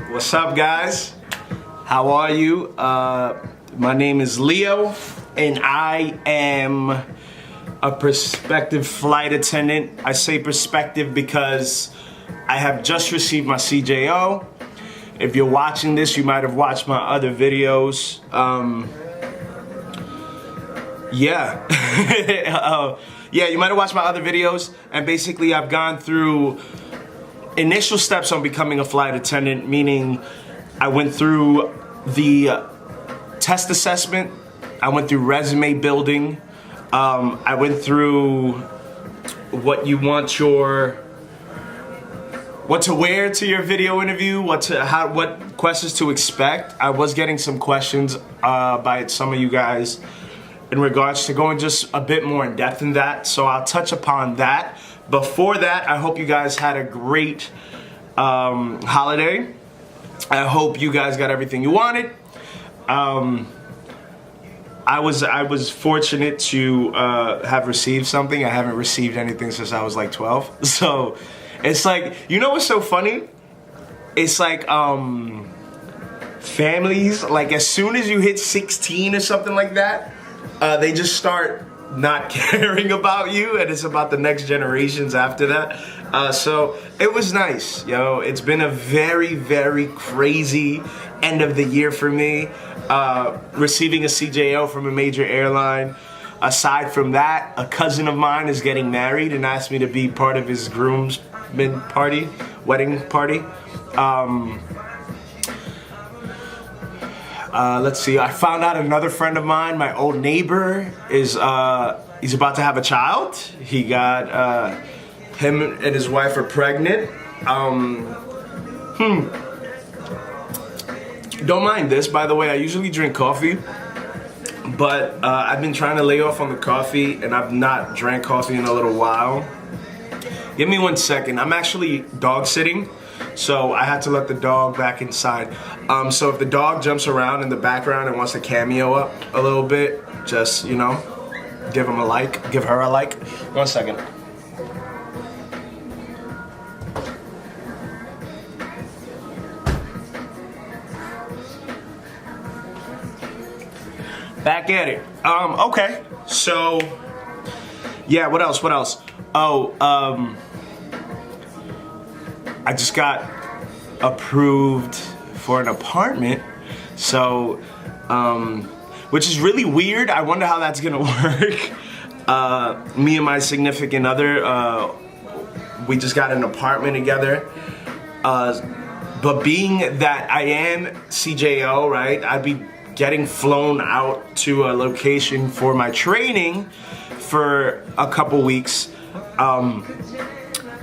What's up, guys? How are you? My name is Leo, and I am a prospective flight attendant. I say prospective because I have just received my CJO. If you're watching this, you might have watched my other videos. Yeah, you might have watched my other videos, and basically I've gone through initial steps on becoming a flight attendant, meaning I went through the test assessment, I went through resume building, I went through what to wear to your video interview, what questions to expect. I was getting some questions by some of you guys in regards to going just a bit more in depth in that, so I'll touch upon that. Before that, I hope you guys had a great holiday. I hope you guys got everything you wanted. I was fortunate to have received something. I haven't received anything since I was like 12. So it's like, you know what's so funny? It's like families, like as soon as you hit 16 or something like that, they just start not caring about you, and it's about the next generations after that. So it was nice, yo. It's been a very, very crazy end of the year for me. Receiving a CJO from a major airline. Aside from that, a cousin of mine is getting married and asked me to be part of his groomsmen party, wedding party. Let's see, I found out another friend of mine, my old neighbor, is he's about to have a child. He got, him and his wife are pregnant. Don't mind this, by the way, I usually drink coffee, but I've been trying to lay off on the coffee, and I've not drank coffee in a little while. Give me 1 second, I'm actually dog sitting. So I had to let the dog back inside. So if the dog jumps around in the background and wants to cameo up a little bit, just, you know, give him a like, give her a like. 1 second. Back at it. Okay. So, yeah, what else? Oh, I just got approved for an apartment, so, which is really weird. I wonder how that's gonna work. Me and my significant other, we just got an apartment together. But being that I am CJO, right, I'd be getting flown out to a location for my training for a couple weeks.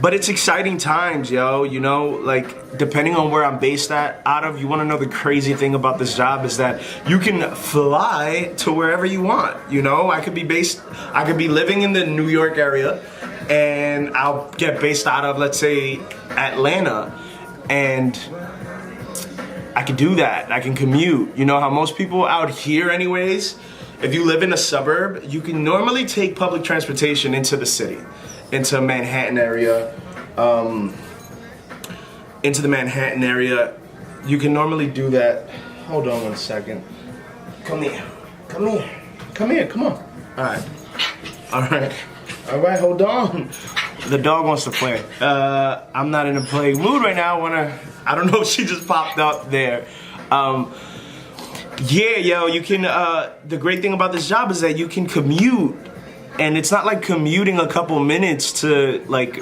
But it's exciting times, yo, you know, like, depending on where I'm based out of, you want to know the crazy thing about this job is that you can fly to wherever you want, you know? I could be living in the New York area, and I'll get based out of, let's say, Atlanta, and I can do that. I can commute. You know how most people out here anyways, if you live in a suburb, you can normally take public transportation into the city. Into Manhattan area, you can normally do that. Hold on 1 second. Come on. All right, hold on. The dog wants to play. I'm not in a playing mood right now. I don't know if she just popped up there. Yeah, yo, you can, the great thing about this job is that you can commute. And it's not like commuting a couple minutes to like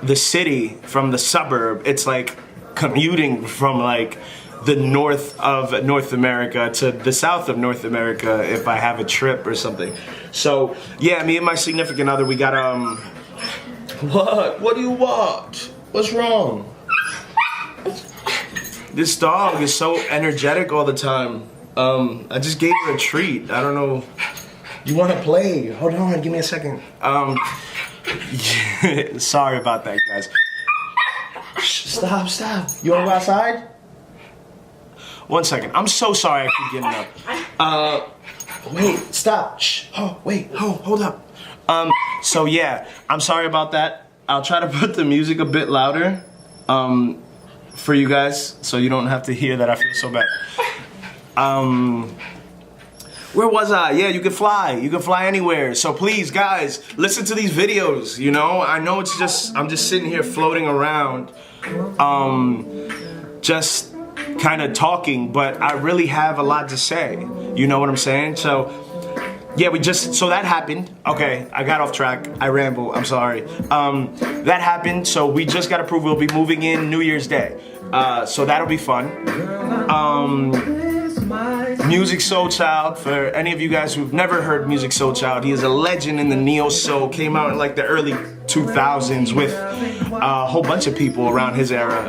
the city from the suburb. It's like commuting from like the north of North America to the south of North America if I have a trip or something. So yeah, me and my significant other, we got What do you want? What's wrong? This dog is so energetic all the time. I just gave her a treat. I don't know. You want to play? Hold on, give me a second. Sorry about that, guys. Stop. You want to go outside? 1 second. I'm so sorry I keep getting up. Wait, stop. Shh. Oh, wait. Hold up. So yeah, I'm sorry about that. I'll try to put the music a bit louder. for you guys, so you don't have to hear that I feel so bad. Where was I? Yeah, you can fly. You can fly anywhere. So please, guys, listen to these videos, you know? I know it's just, I'm just sitting here floating around, just kind of talking, but I really have a lot to say. You know what I'm saying? So, yeah, so that happened. Okay, I got off track. I ramble, I'm sorry. That happened, so we just got approved. We'll be moving in New Year's Day. So that'll be fun. Music Soul Child, for any of you guys who've never heard Music Soul Child, he is a legend in the neo soul. Came out in like the early 2000s with a whole bunch of people around his era,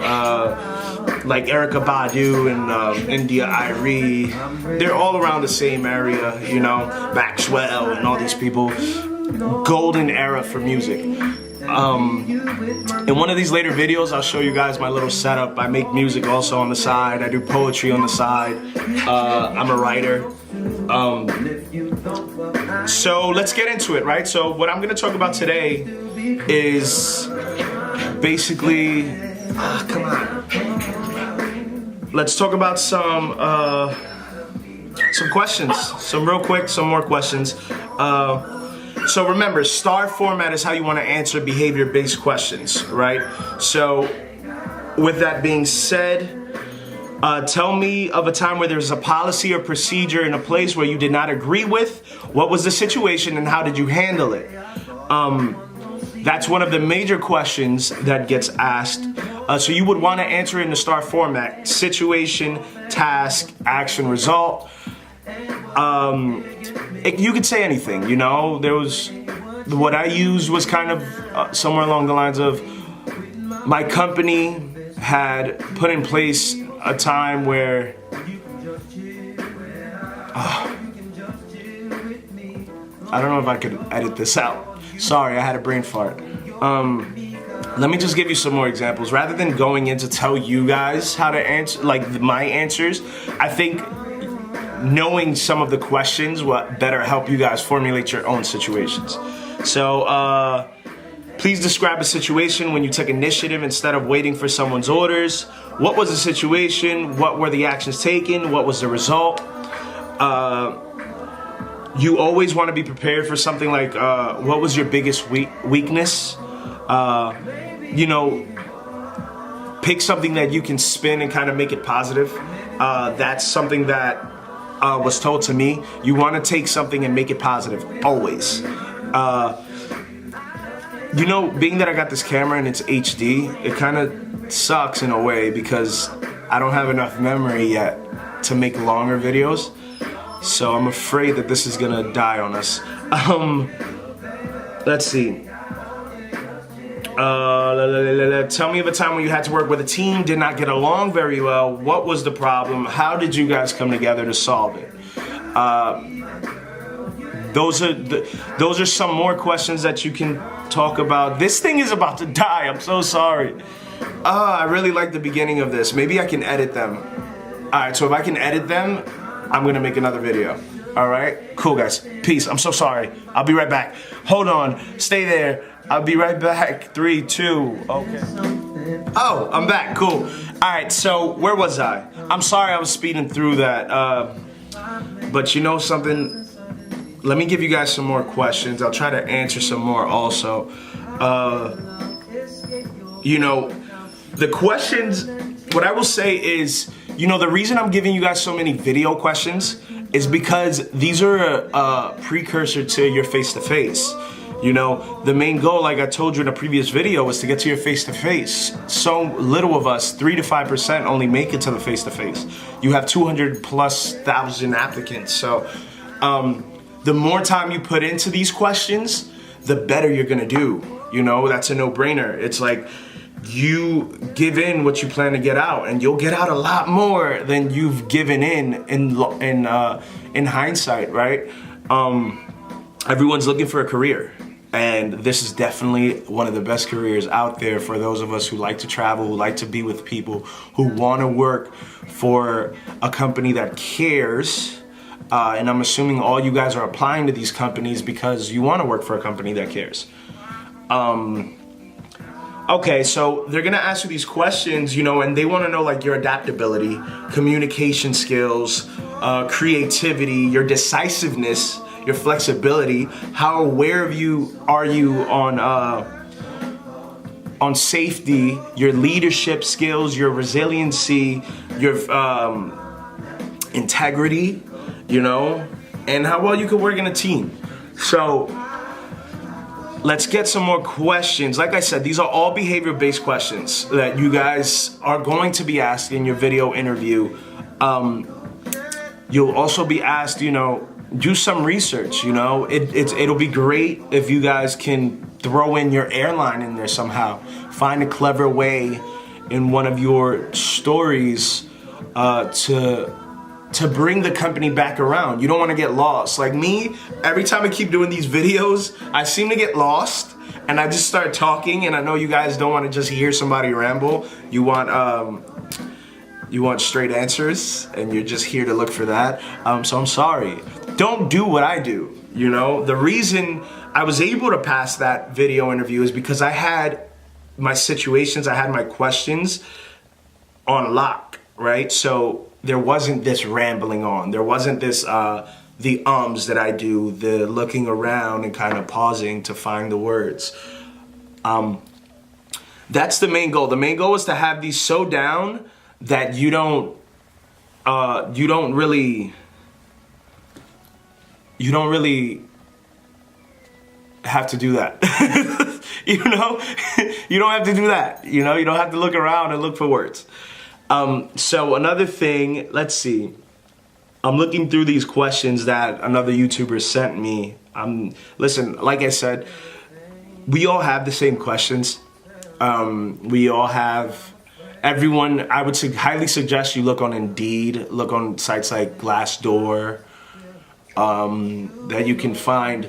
like Erykah Badu and India Irie. They're all around the same area, you know, Maxwell and all these people. Golden era for music. In one of these later videos, I'll show you guys my little setup. I make music also on the side. I do poetry on the side. I'm a writer. So let's get into it, right? So what I'm gonna talk about today is basically, come on. Let's talk about some questions. Some real quick, some more questions. So remember, star format is how you want to answer behavior-based questions, right? So with that being said, tell me of a time where there's a policy or procedure in a place where you did not agree with. What was the situation and how did you handle it? That's one of the major questions that gets asked. So you would want to answer in the star format: situation, task, action, result. You could say anything, you know. What I used was kind of somewhere along the lines of, my company had put in place a time where I don't know if I could edit this out. Sorry, I had a brain fart. Let me just give you some more examples. Rather than going in to tell you guys how to answer, like my answers, I think knowing some of the questions will better help you guys formulate your own situations. So, please describe a situation when you took initiative instead of waiting for someone's orders. What was the situation? What were the actions taken? What was the result? You always want to be prepared for something like, what was your biggest weakness? You know, pick something that you can spin and kind of make it positive. That's something that was told to me. You want to take something and make it positive, always. You know, being that I got this camera and it's HD, it kind of sucks in a way because I don't have enough memory yet to make longer videos. So I'm afraid that this is gonna die on us. Let's see. Tell me of a time when you had to work with a team, did not get along very well. What was the problem? How did you guys come together to solve it? Those are some more questions that you can talk about. This thing is about to die. I'm so sorry. I really like the beginning of this. Maybe I can edit them. All right, so if I can edit them, I'm gonna make another video. All right, cool guys. Peace. I'm so sorry. I'll be right back. Hold on. Stay there. I'll be right back. 3, 2, okay. Oh, I'm back, cool. All right, so where was I? I'm sorry I was speeding through that. But you know something? Let me give you guys some more questions. I'll try to answer some more also. You know, the questions, what I will say is, you know, the reason I'm giving you guys so many video questions is because these are a precursor to your face-to-face. You know, the main goal, like I told you in a previous video, was to get to your face-to-face. So little of us, 3 to 5%, only make it to the face-to-face. You have 200,000+ applicants. So the more time you put into these questions, the better you're gonna do. You know, that's a no-brainer. It's like, you give in what you plan to get out, and you'll get out a lot more than you've given in hindsight, right? Everyone's looking for a career. And this is definitely one of the best careers out there for those of us who like to travel, who like to be with people, who want to work for a company that cares. And I'm assuming all you guys are applying to these companies because you want to work for a company that cares. Okay, so they're gonna ask you these questions, you know, and they wanna know like your adaptability, communication skills, creativity, your decisiveness, your flexibility, how aware of you are you on safety, your leadership skills, your resiliency, your integrity, you know, and how well you can work in a team. So let's get some more questions. Like I said, these are all behavior-based questions that you guys are going to be asked in your video interview. You'll also be asked, you know, do some research, you know. It'll be great if you guys can throw in your airline in there somehow. Find a clever way in one of your stories to bring the company back around. You don't want to get lost. Like me, every time I keep doing these videos, I seem to get lost and I just start talking, and I know you guys don't want to just hear somebody ramble. You want straight answers, and you're just here to look for that. So I'm sorry. Don't do what I do, you know? The reason I was able to pass that video interview is because I had my situations, I had my questions on lock, right? So there wasn't this rambling on. There wasn't this, the ums that I do, the looking around and kind of pausing to find the words. That's the main goal. The main goal is to have these so down that you don't really have to do that. You know, you don't have to do that. You know, you don't have to look around and look for words. So another thing, let's see. I'm looking through these questions that another YouTuber sent me. Listen, like I said, we all have the same questions. We all have, everyone, I would highly suggest you look on Indeed, look on sites like Glassdoor, that you can find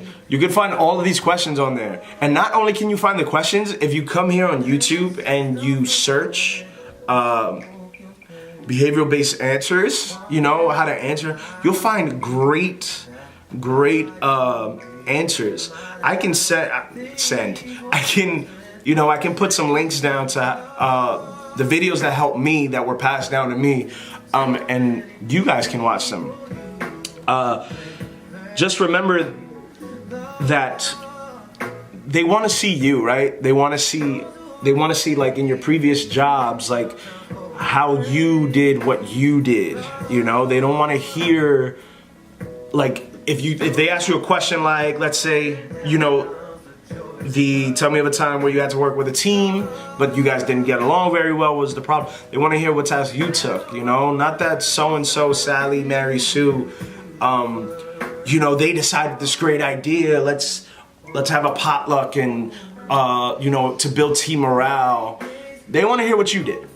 all of these questions on there. And not only can you find the questions, if you come here on YouTube and you search behavioral-based answers, you know, how to answer, you'll find great answers. I can I can put some links down to the videos that helped me, that were passed down to me, and you guys can watch them. Just remember that they want to see you, right? They want to see like in your previous jobs, like how you did what you did, you know? They don't want to hear, like, if they ask you a question like, let's say, you know, tell me of a time where you had to work with a team, but you guys didn't get along very well, what was the problem? They want to hear what task you took, you know? Not that so-and-so, Sally, Mary, Sue, you know, they decided this great idea, let's have a potluck and, you know, to build team morale. They want to hear what you did.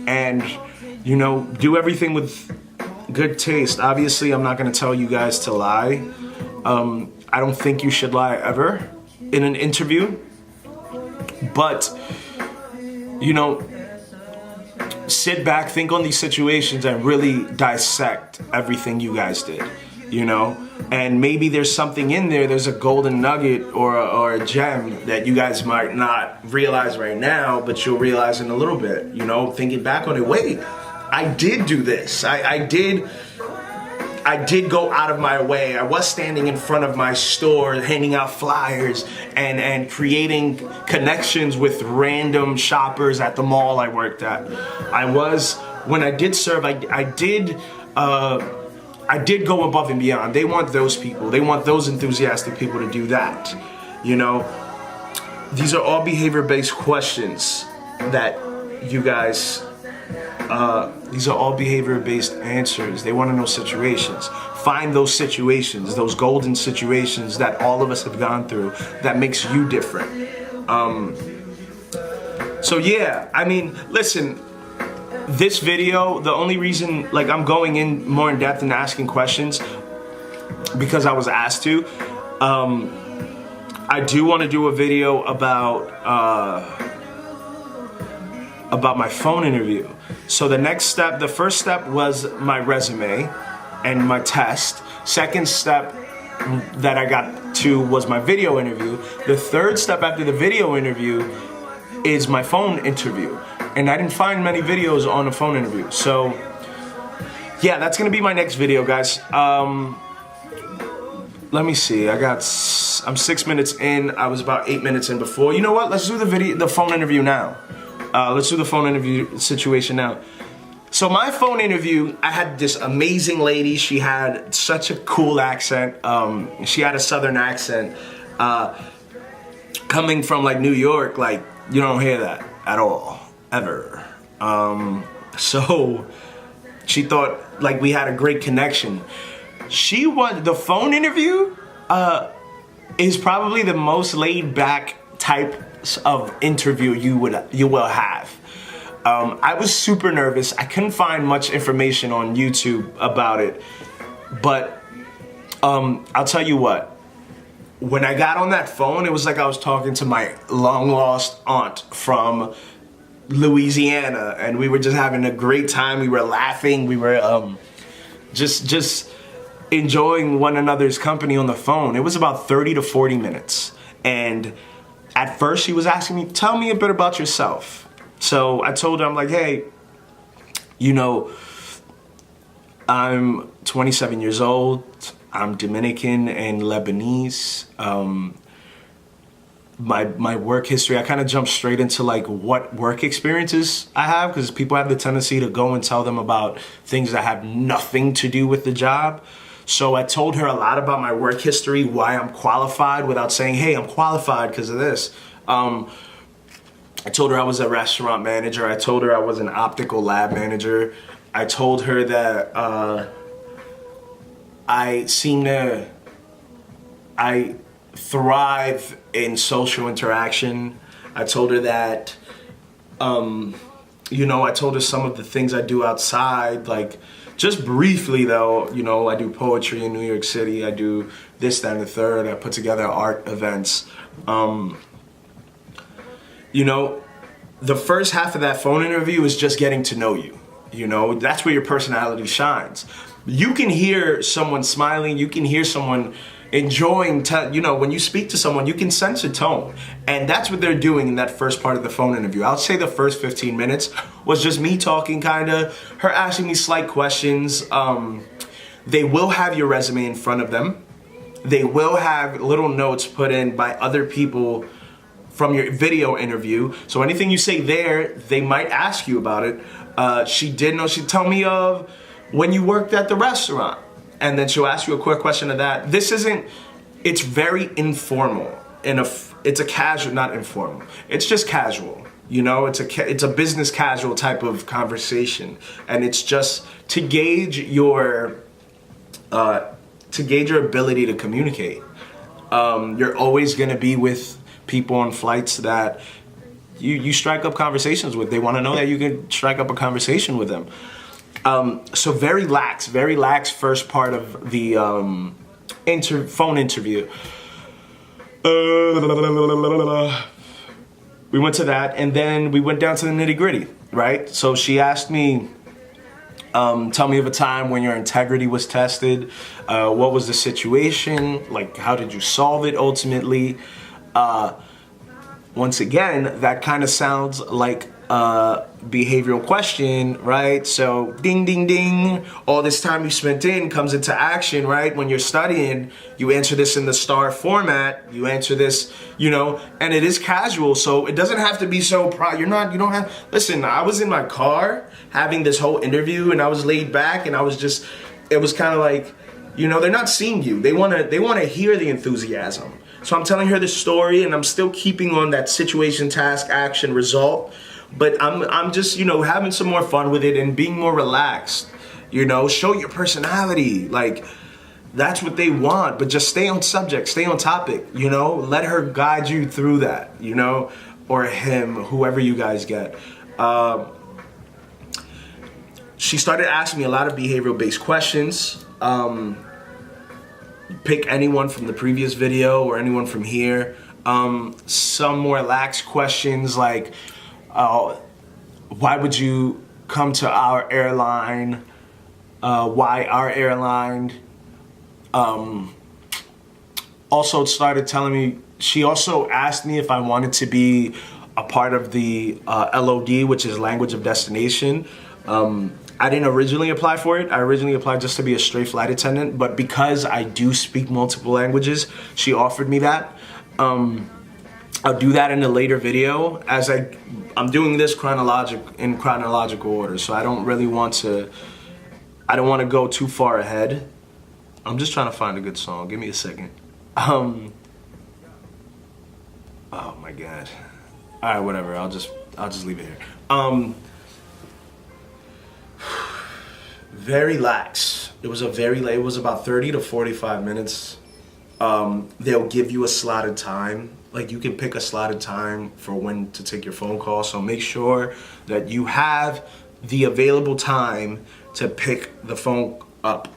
And, you know, do everything with good taste. Obviously, I'm not going to tell you guys to lie. I don't think you should lie ever in an interview. But, you know, sit back, think on these situations, and really dissect everything you guys did, you know? And maybe there's something in there, there's a golden nugget or a gem that you guys might not realize right now, but you'll realize in a little bit, you know, thinking back on it. Wait, I did do this. I did go out of my way. I was standing in front of my store handing out flyers and creating connections with random shoppers at the mall I worked at. When I did serve, I did go above and beyond. They want those people. They want those enthusiastic people to do that. You know, these are all behavior-based questions that you guys, these are all behavior-based answers. They want to know situations. Find those situations, those golden situations that all of us have gone through that makes you different. So yeah, I mean, listen, this video, the only reason, like, I'm going in more in depth and asking questions because I was asked to. I do want to do a video about my phone interview. So the first step was my resume and my test. Second step that I got to was my video interview. The third step after the video interview is my phone interview. And I didn't find many videos on a phone interview. So yeah, that's gonna be my next video, guys. Let me see, I'm 6 minutes in. I was about 8 minutes in before. You know what, let's do the phone interview now. Let's do the phone interview situation now. So my phone interview, I had this amazing lady. She had such a cool accent. She had a southern accent. Coming from like New York, like you don't hear that at all, ever. So she thought like we had a great connection. The phone interview is probably the most laid back type of interview you will have. I was super nervous. I couldn't find much information on YouTube about it, but I'll tell you what. When I got on that phone, it was like I was talking to my long lost aunt from Louisiana, and we were just having a great time. We were laughing. We were just enjoying one another's company on the phone. It was about 30 to 40 minutes. And at first she was asking me, tell me a bit about yourself. So I told her, I'm like, hey, you know, I'm 27 years old. I'm Dominican and Lebanese. My work history, I kind of jumped straight into like what work experiences I have, because people have the tendency to go and tell them about things that have nothing to do with the job. So I told her a lot about my work history, why I'm qualified, without saying, hey, I'm qualified because of this. I told her I was a restaurant manager. I told her I was an optical lab manager. I told her that I thrive in social interaction. I told her that, you know, I told her some of the things I do outside, like just briefly though, you know, I do poetry in New York City. I do this, that, and the third. I put together art events. You know, the first half of that phone interview is just getting to know you. You know, that's where your personality shines. You can hear someone smiling, you can hear someone enjoying, you know, when you speak to someone, you can sense a tone. And that's what they're doing in that first part of the phone interview. I'll say the first 15 minutes was just me talking, kind of, her asking me slight questions. They will have your resume in front of them. They will have little notes put in by other people from your video interview. So anything you say there, they might ask you about it. She'd tell me of when you worked at the restaurant. And then she'll ask you a quick question of that. It's very informal. It's a casual, not informal. It's just casual. You know, it's a business casual type of conversation. And it's just to gauge your ability to communicate. You're always gonna be with people on flights that you strike up conversations with. They want to know that you can strike up a conversation with them. So very lax first part of the phone interview. We went to that, and then we went down to the nitty-gritty, right? So she asked me, tell me of a time when your integrity was tested. What was the situation? Like, how did you solve it ultimately? Once again, that kind of sounds like a behavioral question, right? So ding, ding, ding. All this time you spent in comes into action, right? When you're studying, you answer this in the STAR format. You answer this, you know, and it is casual. So it doesn't have to be so listen, I was in my car having this whole interview and I was laid back and it was kind of like, you know, they're not seeing you. They want to hear the enthusiasm. So I'm telling her the story and I'm still keeping on that situation, task, action, result. But I'm just, you know, having some more fun with it and being more relaxed. You know, show your personality. Like, that's what they want. But just stay on subject, stay on topic, you know. Let her guide you through that, you know. Or him, whoever you guys get. She started asking me a lot of behavioral-based questions. Pick anyone from the previous video or anyone from here. Some more lax questions like, why would you come to our airline? Why our airline? Also started telling me, she also asked me if I wanted to be a part of the LOD, which is language of destination. I didn't originally apply for it. I originally applied just to be a straight flight attendant, but because I do speak multiple languages, she offered me that. I'll do that in a later video, as I'm doing this in chronological order, so I don't want to go too far ahead. I'm just trying to find a good song. Give me a second. Oh my God. All right, whatever. I'll just leave it here. Very lax. It was it was about 30 to 45 minutes. They'll give you a slotted time. Like, you can pick a slotted time for when to take your phone call. So make sure that you have the available time to pick the phone up.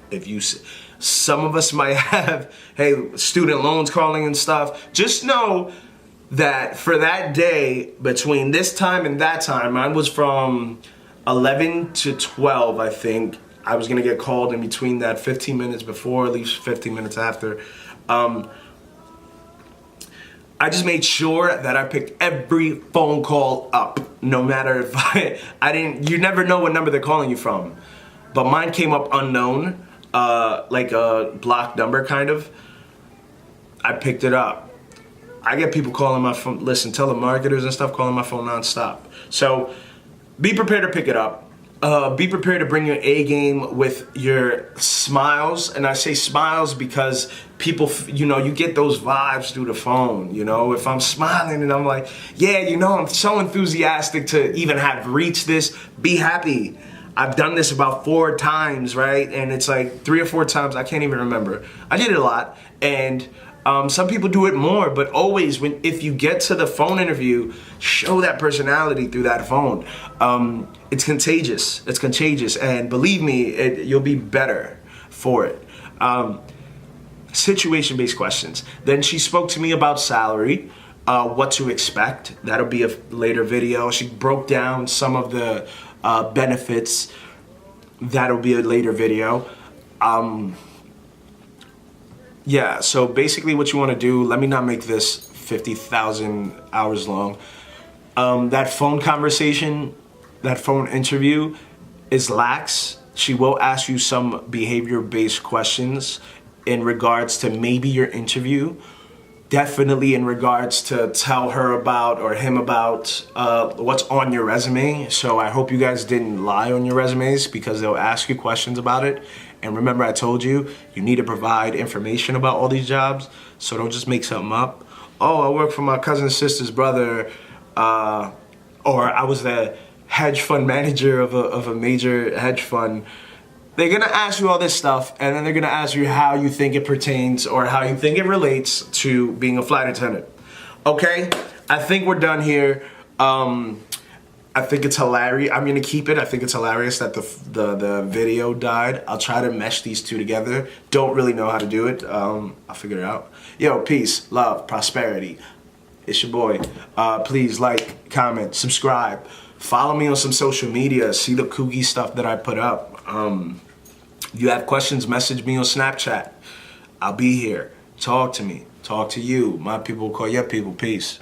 Some of us might have, hey, student loans calling and stuff. Just know that for that day, between this time and that time, mine was from 11 to 12, I think. I was gonna get called in between that 15 minutes before, at least 15 minutes after. I just made sure that I picked every phone call up, no matter if you never know what number they're calling you from. But mine came up unknown, like a blocked number kind of. I picked it up. I get people calling my phone, telemarketers and stuff calling my phone nonstop. So be prepared to pick it up. Be prepared to bring your A game with your smiles. And I say smiles because people, you get those vibes through the phone. If I'm smiling and I'm like, yeah, I'm so enthusiastic to even have reached this, be happy. I've done this about 4 times, right? And it's like 3 or 4 times, I can't even remember. I did it a lot. And some people do it more, but always if you get to the phone interview, show that personality through that phone. It's contagious. It's contagious, and believe me, you'll be better for it. Situation-based questions. Then she spoke to me about salary, what to expect. That'll be a later video. She broke down some of the benefits. That'll be a later video. Yeah, so basically what you want to do, let me not make this 50,000 hours long. That phone conversation, that phone interview is lax. She will ask you some behavior-based questions in regards to maybe your interview. Definitely in regards to tell her about or him about what's on your resume. So I hope you guys didn't lie on your resumes, because they'll ask you questions about it. And remember, I told you, you need to provide information about all these jobs. So don't just make something up. Oh, I work for my cousin's sister's brother, or I was the hedge fund manager of a major hedge fund. They're gonna ask you all this stuff, and then they're gonna ask you how you think it pertains or how you think it relates to being a flight attendant. Okay, I think we're done here. I think it's hilarious. I'm gonna keep it. I think it's hilarious that the video died. I'll try to mesh these two together. Don't really know how to do it. I'll figure it out. Yo, peace, love, prosperity. It's your boy. Please like, comment, subscribe. Follow me on some social media. See the kooky stuff that I put up. If you have questions, message me on Snapchat. I'll be here. Talk to me. Talk to you. My people call your people. Peace.